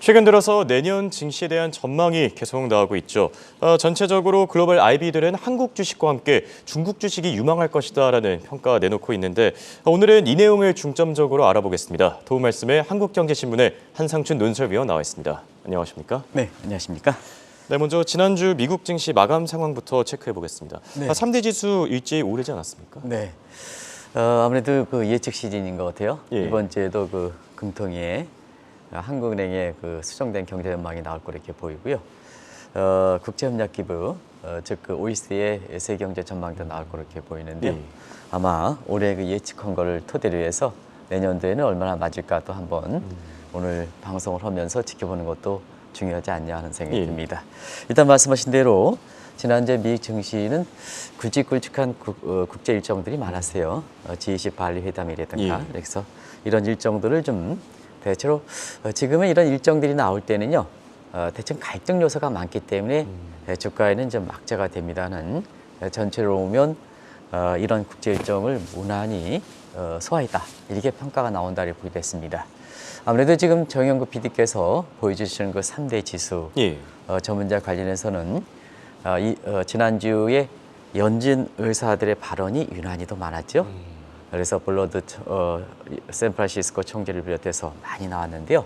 최근 들어서 내년 증시에 대한 전망이 계속 나오고 있죠. 전체적으로 글로벌 IB들은 한국 주식과 함께 중국 주식이 유망할 것이다라는 평가 내놓고 있는데 오늘은 이 내용을 중점적으로 알아보겠습니다. 도움 말씀에 한국경제신문의 한상춘 논설위원 나와 있습니다. 안녕하십니까? 네, 안녕하십니까? 네, 먼저 지난주 미국 증시 마감 상황부터 체크해 보겠습니다. 네. 3대 지수 일제히 오르지 않았습니까? 네. 아무래도 그 예측 시즌인 것 같아요. 예. 이번 주에도 그 금통위에 한국은행의 그 수정된 경제 전망이 나올 거로 이렇게 보이고요. 국제협력기구, 즉 그 OECD의 세계 경제 전망도 나올 거로 이렇게 보이는데요. 예. 아마 올해 그 예측한 거를 토대로 해서 내년도에는 얼마나 맞을까 또 한번 오늘 방송을 하면서 지켜보는 것도 중요하지 않냐 하는 생각이 예. 듭니다. 일단 말씀하신 대로 지난주에 미국 증시는 굵직굵직한 국제 일정들이 많았어요. G20 발리 회담이라든가. 예. 그래서 이런 일정들을 좀 대체로 지금은 이런 일정들이 나올 때는요. 대충 갈등 요소가 많기 때문에 주가에는 좀 악재가 됩니다는 전체로 보면 이런 국제 일정을 무난히 소화했다. 이렇게 평가가 나온다 이렇게 보게 됐습니다. 아무래도 지금 정영국 PD께서 보여주시는 그 3대 지수 예. 저 문제 관련해서는 지난주에 연준 의사들의 발언이 유난히도 많았죠. 그래서 블러드 샌프란시스코 총재를 비롯해서 많이 나왔는데요.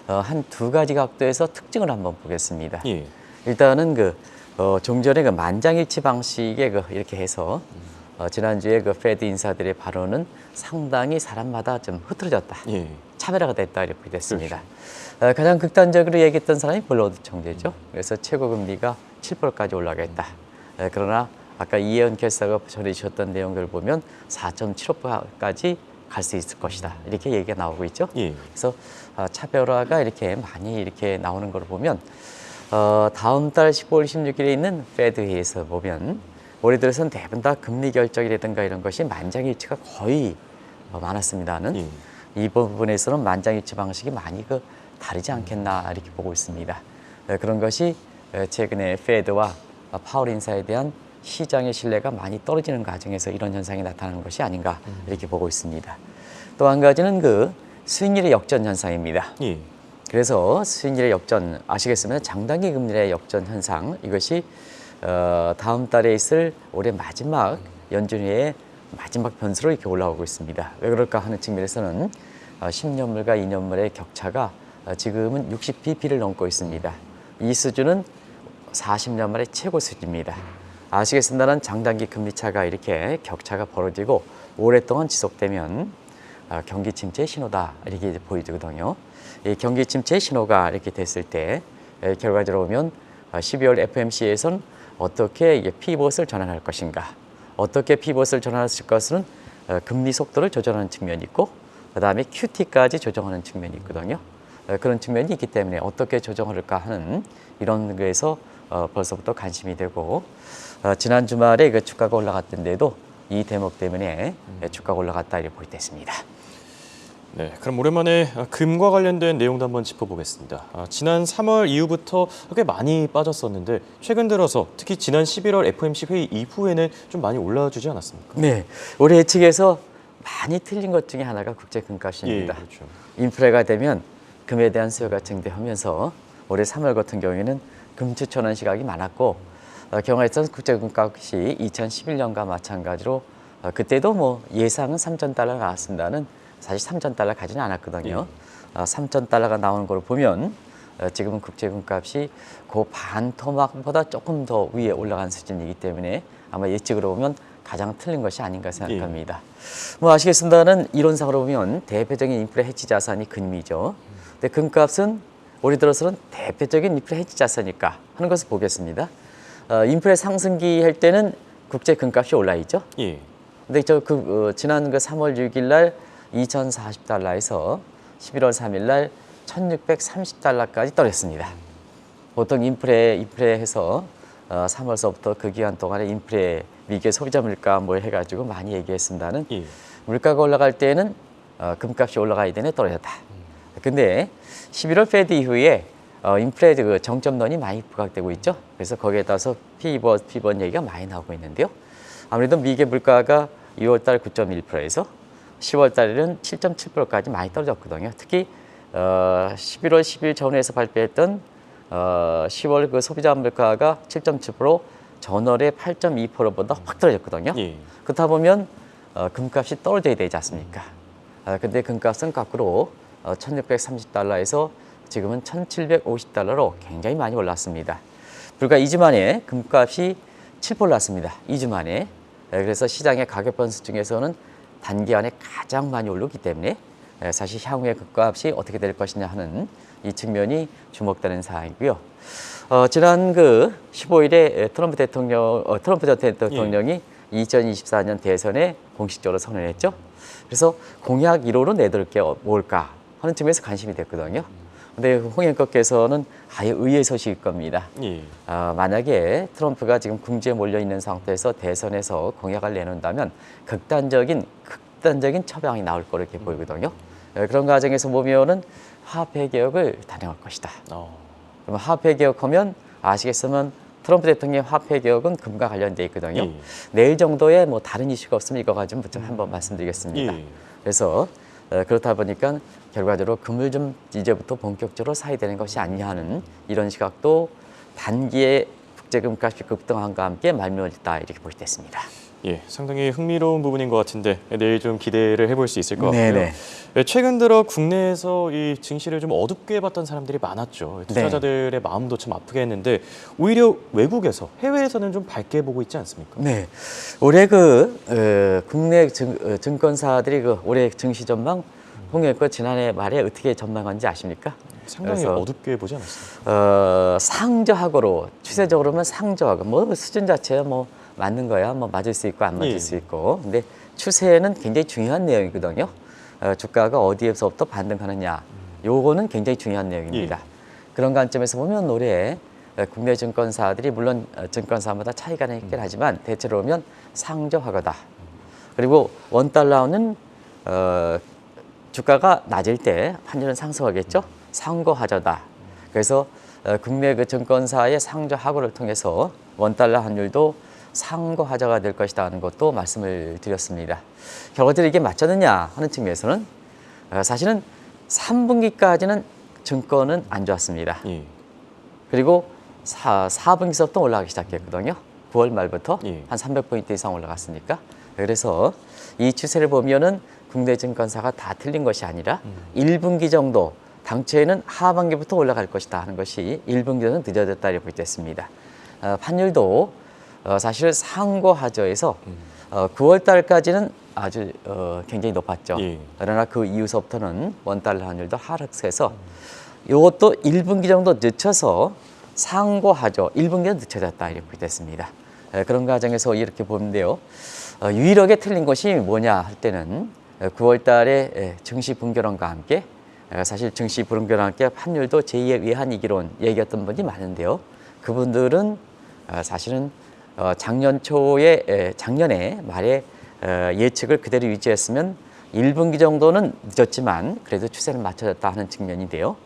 한 두 가지 각도에서 특징을 한번 보겠습니다. 예. 일단은 종전의 그 만장일치 방식에 이렇게 해서 지난주에 그 페드 인사들의 발언은 상당히 사람마다 좀 흐트러졌다. 예. 차별화가 됐다 이렇게 됐습니다. 가장 극단적으로 얘기했던 사람이 블러드 총재죠. 그래서 최고 금리가 7%까지 올라가겠다. 그러나 아까 이혜원 결사가 전해주셨던 내용들을 보면 4.75%까지 갈 수 있을 것이다. 이렇게 얘기가 나오고 있죠. 예. 그래서 차별화가 이렇게 많이 이렇게 나오는 걸 보면 다음 달 15일, 16일에 있는 페드 회의에서 보면 올해 들어서는 대부분 다 금리 결정이라든가 이런 것이 만장일치가 거의 많았습니다는 예. 이 부분에서는 만장일치 방식이 많이 다르지 않겠나 이렇게 보고 있습니다. 그런 것이 최근에 페드와 파월 인사에 대한 시장의 신뢰가 많이 떨어지는 과정에서 이런 현상이 나타나는 것이 아닌가 이렇게 보고 있습니다. 또 한 가지는 수익률의 역전 현상입니다. 예. 그래서 수익률의 역전 아시겠으면 장단기 금리의 역전 현상 이것이 다음 달에 있을 올해 마지막 연준회의 마지막 변수로 이렇게 올라오고 있습니다. 왜 그럴까 하는 측면에서는 10년물과 2년물의 격차가 지금은 60bp를 넘고 있습니다. 이 수준은 40년 만에 최고 수준입니다. 아시겠습니다만 장단기 금리 차가 이렇게 격차가 벌어지고 오랫동안 지속되면 경기 침체의 신호다 이렇게 보이거든요. 이 경기 침체의 신호가 이렇게 됐을 때 결과적으로 보면 12월 FOMC에서는 어떻게 피벗을 전환할 것인가, 어떻게 피벗을 전환할 것은 금리 속도를 조절하는 측면이 있고 그다음에 QT까지 조정하는 측면이 있거든요. 그런 측면이 있기 때문에 어떻게 조정할까 하는 이런 거에서 벌써부터 관심이 되고 지난 주말에 그 주가가 올라갔던데도 이 대목 때문에 주가가 올라갔다 이렇게 보였습니다. 네, 그럼 오랜만에 금과 관련된 내용도 한번 짚어보겠습니다. 지난 3월 이후부터 꽤 많이 빠졌었는데 최근 들어서 특히 지난 11월 FOMC 회의 이후에는 좀 많이 올라주지 않았습니까? 네, 올해 예측에서 많이 틀린 것 중에 하나가 국제 금값입니다. 예, 그렇죠. 인플레가 되면 금에 대한 수요가 증대하면서 올해 3월 같은 경우에는 금 추천한 시각이 많았고 경화했던 국제 금값이 2011년과 마찬가지로 그때도 예상은 3,000달러 나왔습니다는 사실 3,000달러 가지는 않았거든요. 3,000달러가 나오는 걸 보면 지금은 국제 금값이 그 반 토막보다 조금 더 위에 올라간 수준이기 때문에 아마 예측으로 보면 가장 틀린 것이 아닌가 생각합니다. 아시겠습니다는 이론상으로 보면 대표적인 인플레 해지 자산이 금이죠. 근데 금값은 올해 들어서는 대표적인 인플레 해지 자산일까 하는 것을 보겠습니다. 인플레 상승기 할 때는 국제 금값이 올라있죠. 예. 근데 지난 3월 6일 날 2,040달러에서 11월 3일 날 1,630달러까지 떨어졌습니다. 보통 인플레해서 3월서부터 그 기간 동안에 인플레 미국의 소비자 물가 해가지고 많이 얘기했습니다는 예. 물가가 올라갈 때는 금값이 올라가야 되네 떨어졌다. 근데 11월 페드 이후에 인플레 정점론이 많이 부각되고 있죠. 그래서 거기에 따라서 피벗 얘기가 많이 나오고 있는데요. 아무래도 미국의 물가가 2월 달 9.1%에서 10월 달에는 7.7%까지 많이 떨어졌거든요. 특히 11월 10일 전후에서 발표했던 10월 그 소비자 물가가 7.7%, 전월에 8.2%보다 확 떨어졌거든요. 예. 그렇다 보면 금값이 떨어져야 되지 않습니까? 근데 금값은 거꾸로 1,630달러에서 지금은 1,750달러로 굉장히 많이 올랐습니다. 불과 2주 만에 금값이 7% 올랐습니다. 2주 만에. 그래서 시장의 가격 변수 중에서는 단기간에 가장 많이 오르기 때문에 사실 향후의 금값이 어떻게 될 것이냐 하는 이 측면이 주목되는 사항이고요. 지난 그 15일에 트럼프 전 대통령이 2024년 대선에 공식적으로 선언했죠. 그래서 공약 1호로 내들 게 뭘까 하는 측면에서 관심이 됐거든요. 근데 홍 앵커께서는 아예 의외의 소식일 겁니다. 예. 만약에 트럼프가 지금 궁지에 몰려 있는 상태에서 대선에서 공약을 내놓는다면 극단적인 처방이 나올 거로 이렇게 보이거든요. 그런 과정에서 보면은 화폐 개혁을 단행할 것이다. 그러면 화폐 개혁하면 아시겠지만 트럼프 대통령의 화폐 개혁은 금과 관련돼 있거든요. 예. 내일 정도에 뭐 다른 이슈가 없으면 이거 가지고 좀 한번 말씀드리겠습니다. 예. 그래서 그렇다 보니까 결과적으로 금을 좀 이제부터 본격적으로 사야 되는 것이 아니냐 하는 이런 시각도 단기에 국제금값이 급등함과 함께 말미암았다 이렇게 볼 수 있습니다. 예, 상당히 흥미로운 부분인 것 같은데 내일 좀 기대를 해볼 수 있을 것 같고요. 네네. 예, 최근 들어 국내에서 이 증시를 좀 어둡게 봤던 사람들이 많았죠. 투자자들의 마음도 참 아프게 했는데 오히려 외국에서, 해외에서는 좀 밝게 보고 있지 않습니까? 네, 올해 국내 증권사들이 올해 증시 전망 홍영거 지난해 말에 어떻게 전망한지 아십니까? 상당히 그래서, 어둡게 보지 않았어요? 상저하고로 추세적으로는 상저하고 뭐 수준 자체야 뭐 맞는 거야 뭐 맞을 수 있고 안 맞을 수 있고 근데 추세는 굉장히 중요한 내용이거든요. 주가가 어디에서부터 반등하느냐 요거는 굉장히 중요한 내용입니다. 그런 관점에서 보면 올해 국내 증권사들이 물론 증권사마다 차이가 있긴 하지만 대체로 보면 상저하거다. 그리고 원달러는 주가가 낮을 때 환율은 상승하겠죠. 상고하저다. 그래서 국내 그 증권사의 상저하고를 통해서 원달러 환율도 상고하저가 될 것이다 하는 것도 말씀을 드렸습니다. 결과적으로 이게 맞췄느냐 하는 측면에서는 사실은 3분기까지는 증권은 안 좋았습니다. 예. 그리고 4분기서부터 올라가기 시작했거든요. 9월 말부터 예. 한 300포인트 이상 올라갔으니까. 그래서 이 추세를 보면은 국내 증권사가 다 틀린 것이 아니라 1분기 정도 당초에는 하반기부터 올라갈 것이다 하는 것이 1분기는 늦어졌다 이렇게 볼 수 있습니다. 환율도 사실 상고하저에서 9월 달까지는 아주 굉장히 높았죠. 예. 그러나 그 이후서부터는 원달러 환율도 하락세서 이것도 1분기 정도 늦춰서 상고하저 1분기는 늦춰졌다 이렇게 됐습니다. 그런 과정에서 이렇게 보는데요. 유일하게 틀린 것이 뭐냐 할 때는 9월 달에 증시 분결론과 함께 사실 증시 분결론과 함께 환율도 제2의 외환위기론 얘기했던 분이 많은데요. 그분들은 사실은 작년에 말에 예측을 그대로 유지했으면 1분기 정도는 늦었지만 그래도 추세는 맞춰졌다 하는 측면인데요.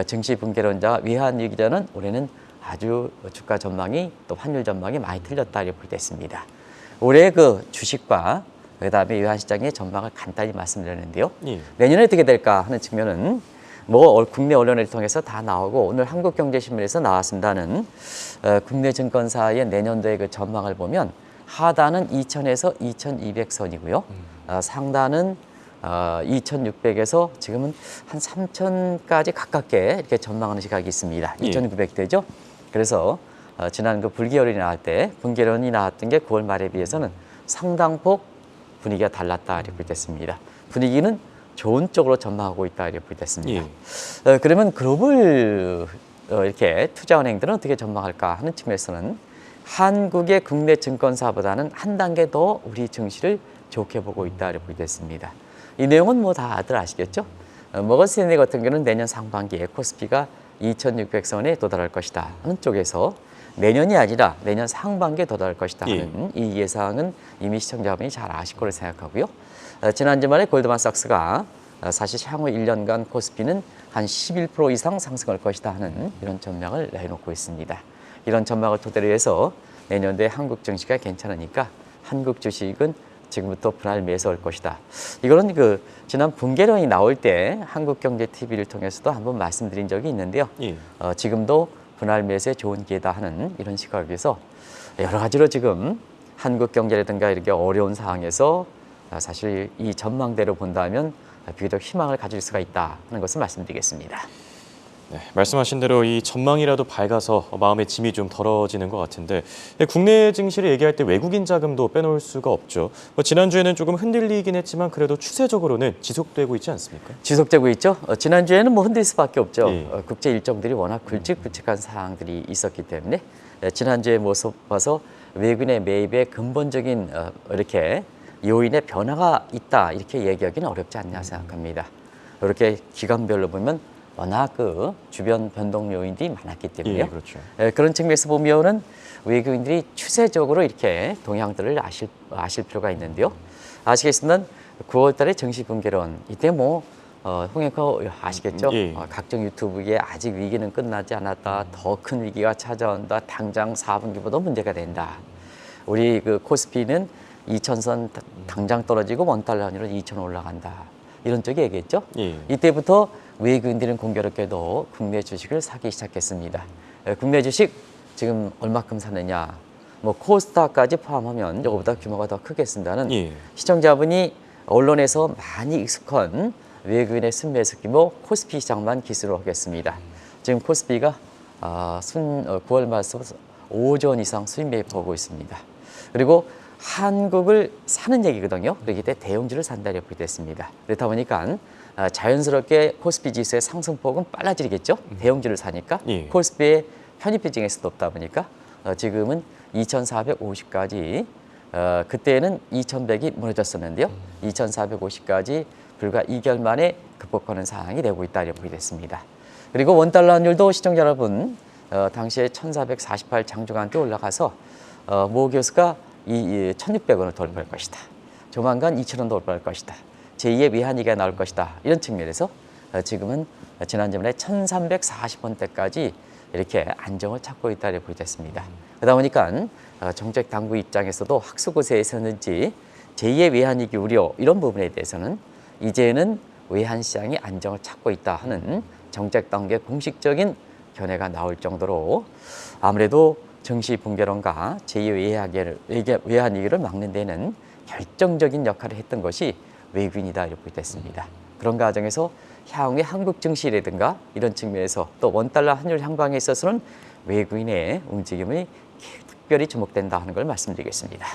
증시 분계론자와 외환위기자는 올해는 아주 주가 전망이 또 환율 전망이 많이 틀렸다 이렇게 볼 수 있습니다. 올해 그 주식과 그다음에 외환시장의 전망을 간단히 말씀드렸는데요. 예. 내년에 어떻게 될까 하는 측면은 뭐 국내 언론을 통해서 다 나오고 오늘 한국경제신문에서 나왔습니다는 국내 증권사의 내년도의 그 전망을 보면 하단은 2,000에서 2,200선이고요. 상단은 2,600에서 지금은 한 3,000까지 가깝게 이렇게 전망하는 시각이 있습니다. 2,900대죠. 그래서 지난 그 불기열이 나올 때 분기론이 나왔던 게 9월 말에 비해서는 상당폭 분위기가 달랐다 이렇게 됐습니다. 분위기는 좋은 쪽으로 전망하고 있다 이렇게 됐습니다. 그러면 글로벌 이렇게 투자은행들은 어떻게 전망할까 하는 측면에서는 한국의 국내 증권사보다는 한 단계 더 우리 증시를 좋게 보고 있다 이렇게 됐습니다. 이 내용은 뭐 다들 아시겠죠? 머건스탠리 같은 경우는 내년 상반기에 코스피가 2,600선에 도달할 것이다 하는 쪽에서 내년이 아니라 내년 상반기에 도달할 것이다 하는 이 예상은 이미 시청자분이 잘 아실 거로 생각하고요. 지난 주말에 골드만삭스가 사실 향후 1년간 코스피는 한 11% 이상 상승할 것이다 하는 이런 전망을 내놓고 있습니다. 이런 전망을 토대로 해서 내년도에 한국 증시가 괜찮으니까 한국 주식은 지금부터 분할 매수할 것이다. 이거는 그 지난 분계론이 나올 때 한국경제TV를 통해서도 한번 말씀드린 적이 있는데요. 예. 지금도 분할 매수에 좋은 기회다 하는 이런 시각에서 여러 가지로 지금 한국 경제라든가 이렇게 어려운 상황에서 사실 이 전망대로 본다면 비교적 희망을 가질 수가 있다 하는 것을 말씀드리겠습니다. 네, 말씀하신 대로 이 전망이라도 밝아서 마음의 짐이 좀 덜어지는 것 같은데 국내 증시를 얘기할 때 외국인 자금도 빼놓을 수가 없죠. 지난주에는 조금 흔들리긴 했지만 그래도 추세적으로는 지속되고 있지 않습니까? 지속되고 있죠. 지난주에는 뭐 흔들 수밖에 없죠. 예. 국제 일정들이 워낙 굵직굵직한 사항들이 있었기 때문에 지난주의 모습 봐서 외국인의 매입에 근본적인 이렇게 요인의 변화가 있다 이렇게 얘기하기는 어렵지 않냐 생각합니다. 이렇게 기간별로 보면 워낙 그 주변 변동 요인들이 많았기 때문에요. 예, 그렇죠. 그런 측면에서 보면은 외국인들이 추세적으로 이렇게 동향들을 아실 필요가 있는데요. 아시겠지만 9월달에 정시 분계론 이때 뭐 홍영커 아시겠죠? 예. 각종 유튜브에 아직 위기는 끝나지 않았다. 더 큰 위기가 찾아온다. 당장 4분기보다 문제가 된다. 우리 그 코스피는 2,000선 당장 떨어지고 원달러 환율은 2,000 올라간다. 이런 쪽에 얘기했죠. 예. 이때부터 외국인들은 공교롭게도 국내 주식을 사기 시작했습니다. 국내 주식 지금 얼마큼 사느냐? 뭐 코스닥까지 포함하면 이거보다 규모가 더 크겠습니다는 예. 시청자분이 언론에서 많이 익숙한 외국인의 순매수 규모 코스피 시장만 기술을 하겠습니다. 지금 코스피가 9월 말부터 5조 원 이상 수입 매입하고 있습니다. 그리고 한국을 사는 얘기거든요. 그렇기 때문에 대형주를 산다 이렇게 됐습니다. 그렇다 보니까 자연스럽게 코스피 지수의 상승폭은 빨라지겠죠. 대형주를 사니까 예. 코스피의 편입 비중에서 높다 보니까 지금은 2,450까지 그때는 2,100이 무너졌었는데요. 2,450까지 불과 2개월 만에 극복하는 상황이 되고 있다 이렇게 됐습니다. 그리고 원달러 환율도 시청자 여러분 당시에 1,448 장중한테 올라가서 모 교수가 1,600원을 돌파할 것이다. 조만간 2,000원 돌파할 것이다. 제2의 외환위기가 나올 것이다. 이런 측면에서 지금은 지난주에 1,340원대까지 이렇게 안정을 찾고 있다 이렇게 됐습니다. 그러다 보니까 정책 당국 입장에서도 학수고세에서는지 제2의 외환위기 우려 이런 부분에 대해서는 이제는 외환시장이 안정을 찾고 있다 하는 정책 당국의 공식적인 견해가 나올 정도로 아무래도 정시 분계론과 제2의 외환위기를 막는 데는 결정적인 역할을 했던 것이 외국인이다 이렇게 됐습니다. 그런 과정에서 향후의 한국 증시라든가 이런 측면에서 또 원달러 환율 향방에 있어서는 외국인의 움직임이 특별히 주목된다 하는 걸 말씀드리겠습니다.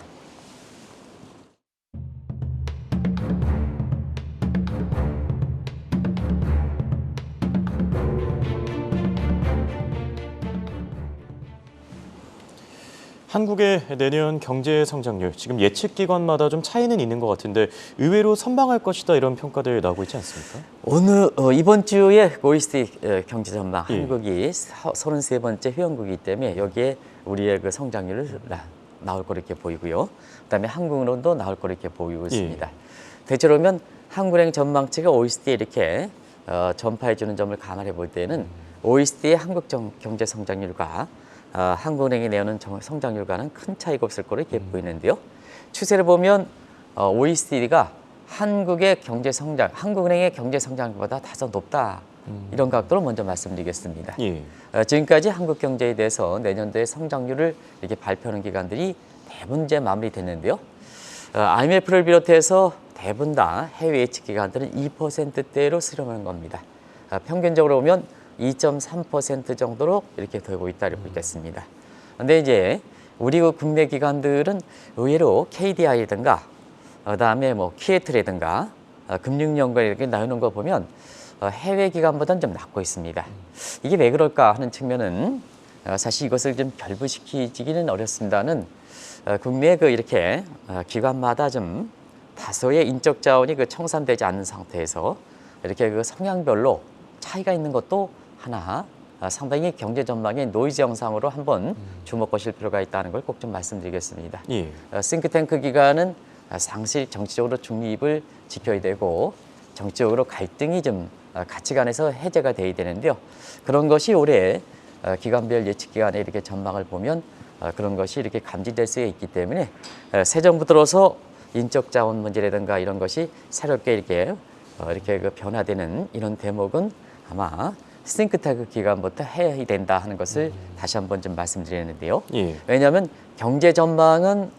한국의 내년 경제 성장률, 지금 예측 기관마다 좀 차이는 있는 것 같은데 의외로 선방할 것이다 이런 평가들 나오고 있지 않습니까? 이번 주에 OECD 경제 전망 예. 한국이 33번째 회원국이기 때문에 여기에 우리의 그 성장률을 나올 거 이렇게 보이고요. 그다음에 한국으로도 나올 거 이렇게 보이고 있습니다. 대체로 보면 한국은행 전망치가 OECD에 이렇게 전파해 주는 점을 감안해 볼 때는 OECD의 한국 경제 성장률과 한국은행이 내오는 성장률과는 큰 차이가 없을 거로 이렇게 보이는데요. 추세를 보면 OECD가 한국은행의 경제 성장률보다 다소 높다. 이런 각도로 먼저 말씀드리겠습니다. 예. 지금까지 한국 경제에 대해서 내년도의 성장률을 이렇게 발표하는 기관들이 대부분 이제 마무리됐는데요. IMF를 비롯해서 대부분 다 해외 예측 기관들은 2%대로 수렴하는 겁니다. 평균적으로 보면 2.3% 정도로 이렇게 되고 있다 이렇게 됐습니다. 그런데 이제 우리 국내 기관들은 의외로 KDI라든가 그다음에 뭐 키에트라든가 금융연구원 이렇게 나오는 거 보면 해외 기관보다는 좀 낮고 있습니다. 이게 왜 그럴까 하는 측면은 사실 이것을 좀 결부시키기는 어렵습니다는 국내 이렇게 기관마다 좀 다소의 인적 자원이 청산되지 않는 상태에서 이렇게 성향별로 차이가 있는 것도 하나 상당히 경제 전망의 노이즈 영상으로 한번 주목하실 필요가 있다는 걸 꼭 좀 말씀드리겠습니다. 예. 싱크탱크 기관은 상시 정치적으로 중립을 지켜야 되고 정치적으로 갈등이 좀 가치관에서 해제가 돼야 되는데요. 그런 것이 올해 기관별 예측 기관의 이렇게 전망을 보면 그런 것이 이렇게 감지될 수 있기 때문에 새 정부 들어서 인적 자원 문제라든가 이런 것이 새롭게 이렇게 그 변화되는 이런 대목은 아마 싱크탱크 기관부터 해야 된다 하는 것을 다시 한번 좀 말씀드리는데요. 예. 왜냐하면 경제 전망은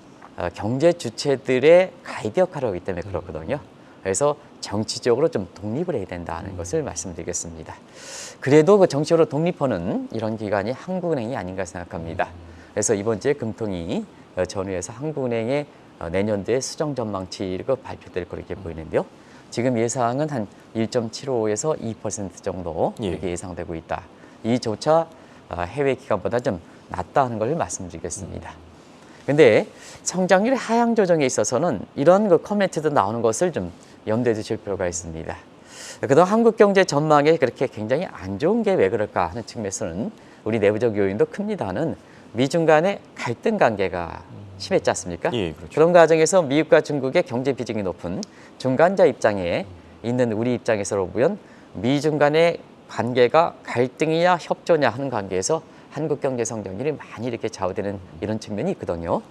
경제 주체들의 가이드 역할을 하기 때문에 그렇거든요. 그래서 정치적으로 좀 독립을 해야 된다는 것을 말씀드리겠습니다. 그래도 그 정치적으로 독립하는 이런 기관이 한국은행이 아닌가 생각합니다. 그래서 이번 주에 금통위 전후에서 한국은행의 내년도의 수정 전망치가 발표될 거렇게 보이는데요. 지금 예상은 한 1.75에서 2% 정도 이렇게 예상되고 있다. 이조차 해외 기관보다 좀 낮다 하는 걸 말씀드리겠습니다. 근데 성장률 하향 조정에 있어서는 이런 그 코멘트도 나오는 것을 좀 염두에 두실 필요가 있습니다. 그동안 한국 경제 전망에 그렇게 굉장히 안 좋은 게 왜 그럴까 하는 측면에서는 우리 내부적 요인도 큽니다는 미중 간의 갈등 관계가 심했지 않습니까? 예, 그렇죠. 그런 과정에서 미국과 중국의 경제 비중이 높은 중간자 입장에 있는 우리 입장에서 보면 미중 간의 관계가 갈등이냐 협조냐 하는 관계에서 한국 경제 성장률이 많이 이렇게 좌우되는 이런 측면이 있거든요.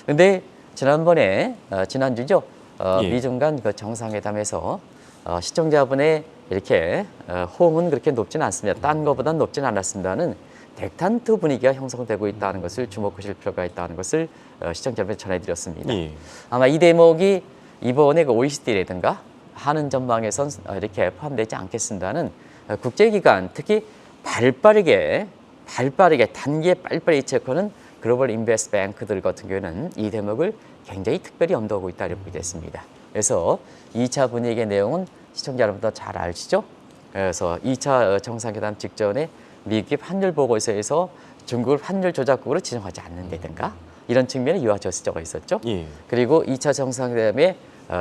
근데 지난주죠. 미중 간 그 정상회담에서 시청자분의 이렇게 호응은 그렇게 높지는 않습니다. 딴 것보다는 높지는 않았습니다는 덱탄트 분위기가 형성되고 있다는 것을 주목하실 필요가 있다는 것을 시청자분께 전해드렸습니다. 예. 아마 이 대목이 이번에 그 OECD라든가 하는 전망에선 이렇게 포함되지 않겠습니다는 국제기관 특히 발빠르게 단기에 빨리빨리 체크하는 글로벌 인베스트 뱅크들 같은 경우에는 이 대목을 굉장히 특별히 염두하고 있다 이렇게 됐습니다. 그래서 2차 분위기의 내용은 시청자 여러분도 잘 아시죠? 그래서 2차 정상회담 직전에 미국의 환율 보고서에서 중국을 환율 조작국으로 지정하지 않는다든가 이런 측면에 유화 제스처가 있었죠. 예. 그리고 2차 정상회담에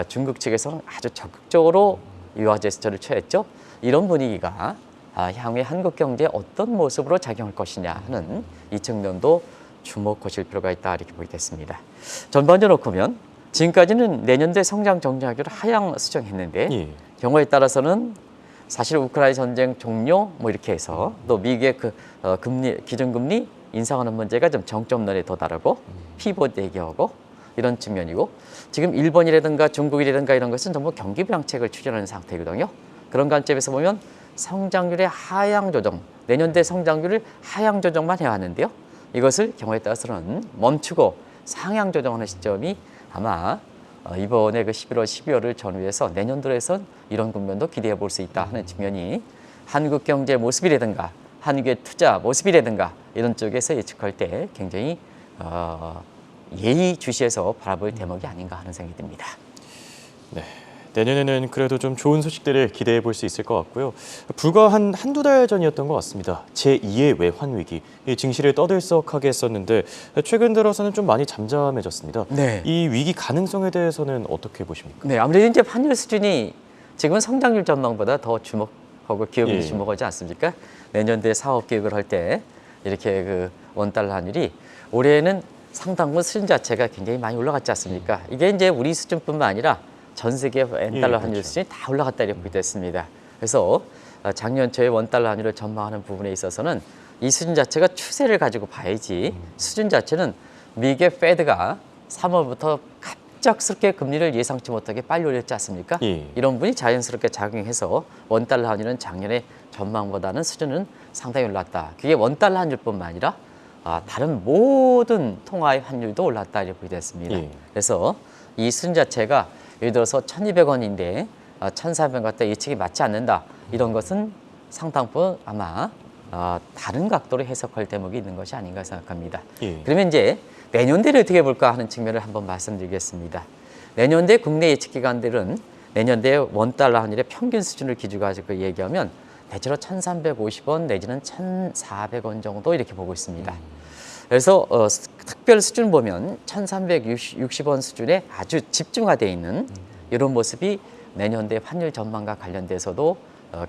중국 측에서는 아주 적극적으로 유화 제스처를 취했죠. 이런 분위기가 향후에 한국 경제에 어떤 모습으로 작용할 것이냐 하는 이 측면도 주목하실 필요가 있다 이렇게 보겠습니다. 전반적으로 보면 지금까지는 내년도에 성장 정략률을 하향 수정했는데 예. 경우에 따라서는 사실 우크라이나 전쟁 종료 뭐 이렇게 해서 또 미국의 그 기준금리 인상하는 문제가 좀 정점론에 도달하고 피봇 얘기하고 이런 측면이고 지금 일본이라든가 중국이라든가 이런 것은 전부 경기 부양책을 추진하는 상태거든요. 그런 관점에서 보면 성장률의 하향 조정, 내년도에 성장률을 하향 조정만 해왔는데요. 이것을 경우에 따라서는 멈추고 상향 조정하는 시점이 아마 이번에 그 11월, 12월을 전후해서 내년도에선 이런 국면도 기대해 볼 수 있다 하는 측면이 한국 경제 모습이라든가 한국의 투자 모습이라든가 이런 쪽에서 예측할 때 굉장히 예의주시해서 바라볼 대목이 아닌가 하는 생각이 듭니다. 네. 내년에는 그래도 좀 좋은 소식들을 기대해 볼 수 있을 것 같고요. 불과 한두 달 전이었던 것 같습니다. 제2의 외환위기, 이 증시를 떠들썩하게 했었는데 최근 들어서는 좀 많이 잠잠해졌습니다. 네. 이 위기 가능성에 대해서는 어떻게 보십니까? 네, 아무래도 이제 환율 수준이 지금은 성장률 전망보다 더 주목하고 기업이 예. 주목하지 않습니까? 내년도에 사업 계획을 할 때 이렇게 그 원달러 환율이 올해는 상당부 수준 자체가 굉장히 많이 올라갔지 않습니까? 이게 이제 우리 수준뿐만 아니라 전 세계 원달러 환율 그렇죠. 수준이 다 올라갔다 이렇게 됐습니다. 그래서 작년 초에 원달러 환율을 전망하는 부분에 있어서는 이 수준 자체가 추세를 가지고 봐야지 수준 자체는 미국의 페드가 3월부터 갑작스럽게 금리를 예상치 못하게 빨리 올렸지 않습니까? 예. 이런 부분이 자연스럽게 작용해서 원달러 환율은 작년에 전망보다는 수준은 상당히 올랐다. 그게 원달러 환율뿐만 아니라 다른 모든 통화의 환율도 올랐다 이렇게 됐습니다. 예. 그래서 이 수준 자체가 예를 들어서 1,200원인데 1,400원 갖다 예측이 맞지 않는다. 이런 것은 상당부 아마 다른 각도로 해석할 대목이 있는 것이 아닌가 생각합니다. 예. 그러면 이제 내년대를 어떻게 볼까 하는 측면을 한번 말씀드리겠습니다. 내년대 국내 예측기관들은 내년대 원달러 환율의 평균 수준을 기준 가지고 얘기하면 대체로 1,350원 내지는 1,400원 정도 이렇게 보고 있습니다. 그래서 특별 수준 보면 1,360원 수준에 아주 집중화되어 있는 이런 모습이 내년대 환율 전망과 관련돼서도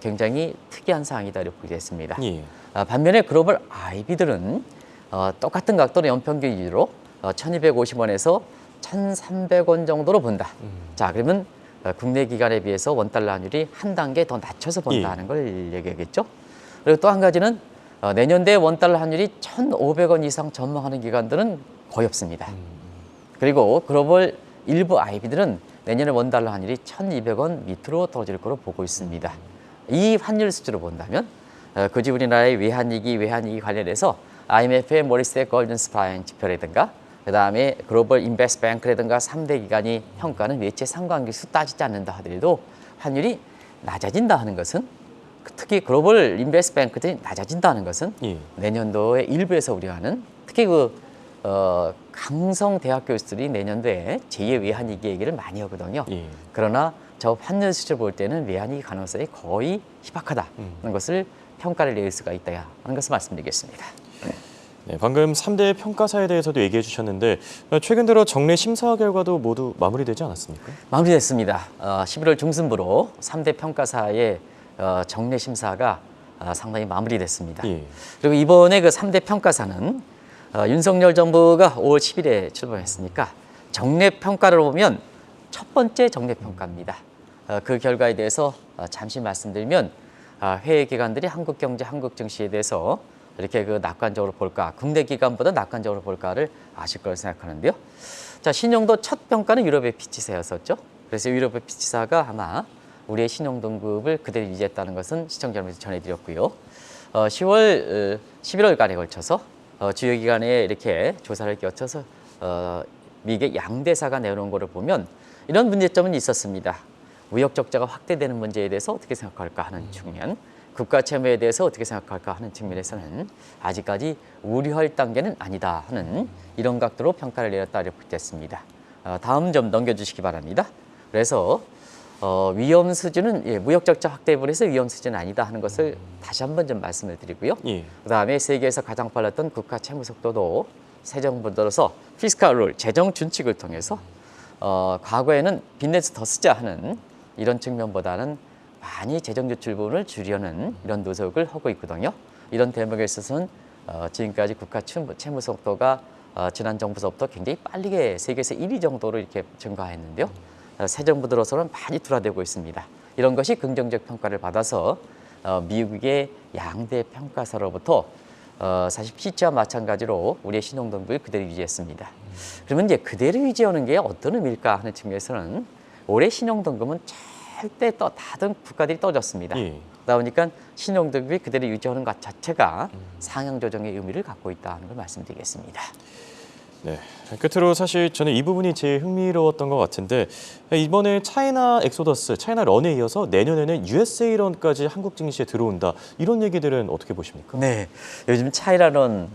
굉장히 특이한 사항이다 이렇게 보겠습니다. 예. 반면에 글로벌 IB들은 똑같은 각도로 연평균 위주로 1,250원에서 1,300원 정도로 본다. 자, 그러면 국내 기관에 비해서 원달러 환율이 한 단계 더 낮춰서 본다는 걸 얘기하겠죠. 그리고 또 한 가지는 내년대 원달러 환율이 1,500원 이상 전망하는 기관들은 거의 없습니다. 그리고 글로벌 일부 IB들은 내년에 원달러 환율이 1,200원 밑으로 떨어질 거로 보고 있습니다. 이 환율 수준으로 본다면 굳이 우리나라의 외환위기 관련해서 IMF의 모리스 골든스파인 지표라든가 그다음에 글로벌 인베스트뱅크라든가 3대 기관이 평가는 외채 상관계수 따지지 않는다 하더라도 환율이 낮아진다 하는 것은 특히 글로벌 인베스트뱅크들이 낮아진다는 것은 예. 내년도에 일부에서 우려하는 특히 강성 대학 교수들이 내년도에 제2의 외환위기 얘기를 많이 하거든요. 예. 그러나 저 환율 수치를 볼 때는 외환위기 가능성이 거의 희박하다는 것을 평가를 내릴 수가 있다 하는 것을 말씀드리겠습니다. 네, 방금 3대 평가사에 대해서도 얘기해 주셨는데 최근 들어 정례 심사 결과도 모두 마무리되지 않았습니까? 마무리됐습니다. 11월 중순부로 3대 평가사의 정례 심사가 상당히 마무리됐습니다. 예. 그리고 이번에 그 3대 평가사는 윤석열 정부가 5월 10일에 출범했으니까 정례 평가를 보면 첫 번째 정례 평가입니다. 그 결과에 대해서 잠시 말씀드리면 회의 기관들이 한국 경제, 한국 증시에 대해서 이렇게 낙관적으로 볼까, 국내 기관보다 낙관적으로 볼까를 아실 거라고 생각하는데요. 자, 신용도 첫 평가는 유럽의 피치사였었죠. 그래서 유럽의 피치사가 아마 우리의 신용 등급을 그대로 유지했다는 것은 시청자 여러분께 전해드렸고요. 11월간에 걸쳐서 주요 기관에 이렇게 조사를 거쳐서 미국의 양대사가 내놓은 것을 보면 이런 문제점은 있었습니다. 무역 적자가 확대되는 문제에 대해서 어떻게 생각할까 하는 측면, 국가 채무에 대해서 어떻게 생각할까 하는 측면에서는 아직까지 우려할 단계는 아니다 하는 이런 각도로 평가를 내렸다 이렇게 됐습니다. 다음 점 넘겨주시기 바랍니다. 그래서 위험 수준은 무역 적자 확대 부분에서 위험 수준은 아니다 하는 것을 다시 한번 좀 말씀을 드리고요. 예. 그다음에 세계에서 가장 빨랐던 국가 채무 속도도 새 정부 들어서 피스칼 룰, 재정 준칙을 통해서 과거에는 빚내서 더 쓰자 하는 이런 측면보다는 많이 재정 지출 부분을 줄이려는 이런 노력을 하고 있거든요. 이런 대목에 있어서는 지금까지 국가 채무 속도가 지난 정부서부터 굉장히 빠르게 세계에서 1위 정도로 이렇게 증가했는데요. 새 정부 들어서는 많이 둔화되고 있습니다. 이런 것이 긍정적 평가를 받아서 미국의 양대 평가사로부터 사실 피치와 마찬가지로 우리의 신용 등급을 그대로 유지했습니다. 그러면 이제 그대로 유지하는 게 어떤 의미일까 하는 측면에서는 올해 신용 등급은 절대 다른 국가들이 떨어졌습니다. 예. 그러다 보니까 신용 등급이 그대로 유지하는 것 자체가 상향 조정의 의미를 갖고 있다는 걸 말씀드리겠습니다. 네. 끝으로 사실 저는 이 부분이 제일 흥미로웠던 것 같은데 이번에 차이나 엑소더스, 차이나 런에 이어서 내년에는 USA 런까지 한국 증시에 들어온다. 이런 얘기들은 어떻게 보십니까? 네, 요즘 차이나론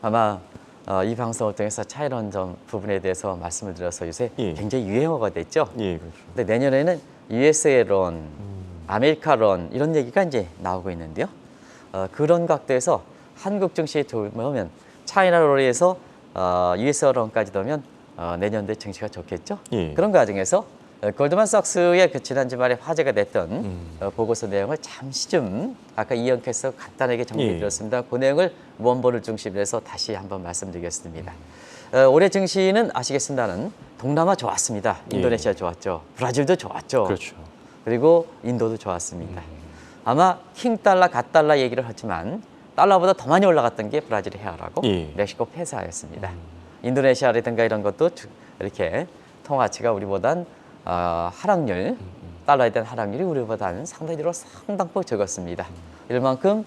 아마 이 방송을 통해서 차이론 점 부분에 대해서 말씀을 드려서 요새 예. 굉장히 유행어가 됐죠. 예, 그렇죠. 근데 내년에는 USA 론, 아메리카 론 이런 얘기가 이제 나오고 있는데요. 그런 각도에서 한국 증시에 들어오면 차이나 론에서 USA 론까지 되면 내년도에 증시가 좋겠죠. 예. 그런 과정에서 골드만삭스의 그 지난 주말에 화제가 됐던 보고서 내용을 잠시 좀 아까 이영께서 간단하게 정리해 드렸습니다. 그 내용을 원본을 중심으로 해서 다시 한번 말씀드리겠습니다. 올해 증시는 아시겠습니다는 동남아 좋았습니다. 인도네시아 좋았죠. 브라질도 좋았죠. 그렇죠. 그리고 인도도 좋았습니다. 아마 킹달러, 갓달러 얘기를 하지만 달러보다 더 많이 올라갔던 게 브라질의 헤아라고 멕시코 페소였습니다. 인도네시아라든가 이런 것도 이렇게 통화치가 우리보단 하락률, 달러에 대한 하락률이 우리보다는 상대적으로 상당폭 적었습니다. 이럴 만큼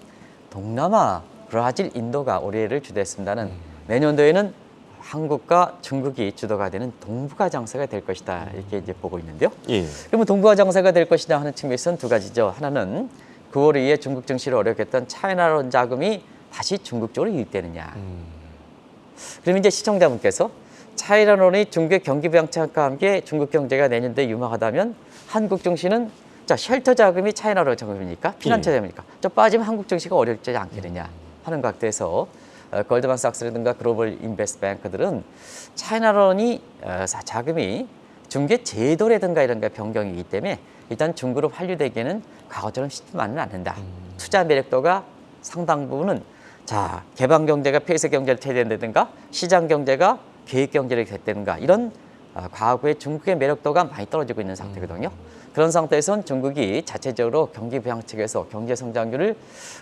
동남아, 브라질, 인도가 올해를 주도했습니다는 내년도에는 한국과 중국이 주도가 되는 동북아 장세가 될 것이다 이렇게 이제 보고 있는데요. 예. 그러면 동북아 장세가 될 것이다 하는 측면에서는 두 가지죠. 하나는 9월 이후에 중국 증시를 어렵게 했던 차이나론 자금이 다시 중국 쪽으로 유입되느냐. 그럼 이제 시청자분께서 차이나론이 중국의 경기 부양책과 함께 중국 경제가 내년도에 유망하다면 한국 증시는 자 쉘터 자금이 차이나론 자금입니까? 피난처 자금입니까? 저 빠지면 한국 증시가 어렵지 않겠느냐 하는 각도에서 골드만삭스라든가 글로벌 인베스트뱅크들은 차이나론이 자금이 중개 제도라든가 이런 게 변경이기 때문에 일단 중국으로 환류되기에는 과거처럼 쉽지만은 않는다. 투자 매력도가 상당 부분은 자 개방 경제가 폐쇄 경제를 퇴대한다든가 시장 경제가 계획 경제를 됐다든가 이런 과거의 중국의 매력도가 많이 떨어지고 있는 상태거든요. 그런 상태에서는 중국이 자체적으로 경기 부양책에서 경제 성장률을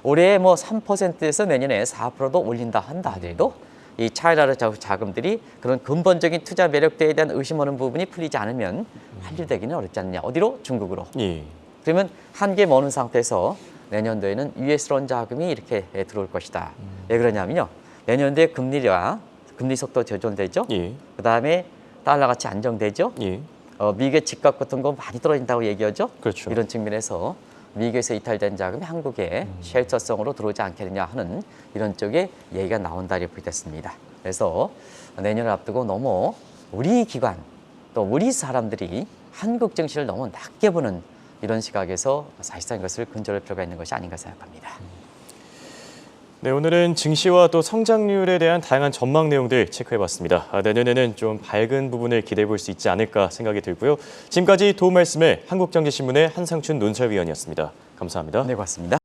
올해 3%에서 내년에 4%도 올린다 한다 하더라도 이 차이나라 자금들이 그런 근본적인 투자 매력도에 대한 의심하는 부분이 풀리지 않으면 환류되기는 어렵지 않느냐. 어디로? 중국으로. 예. 그러면 한계 머는 상태에서 내년도에는 유예스러운 자금이 이렇게 들어올 것이다. 왜 그러냐면요. 내년도에 금리 속도 조절되죠. 예. 그다음에 달러 가치 안정되죠. 예. 미국의 집값 같은 거 많이 떨어진다고 얘기하죠. 그렇죠. 이런 측면에서 미국에서 이탈된 자금이 한국에 쉘터성으로 들어오지 않겠느냐 하는 이런 쪽에 얘기가 나온다고 보겠습니다. 그래서 내년을 앞두고 너무 우리 기관 또 우리 사람들이 한국 증시를 너무 낮게 보는 이런 시각에서 사실상 이것을 근절할 필요가 있는 것이 아닌가 생각합니다. 네, 오늘은 증시와 또 성장률에 대한 다양한 전망 내용들 체크해봤습니다. 내년에는 좀 밝은 부분을 기대해 볼 수 있지 않을까 생각이 들고요. 지금까지 도움 말씀에 한국경제신문의 한상춘 논설위원이었습니다. 감사합니다. 네, 고맙습니다.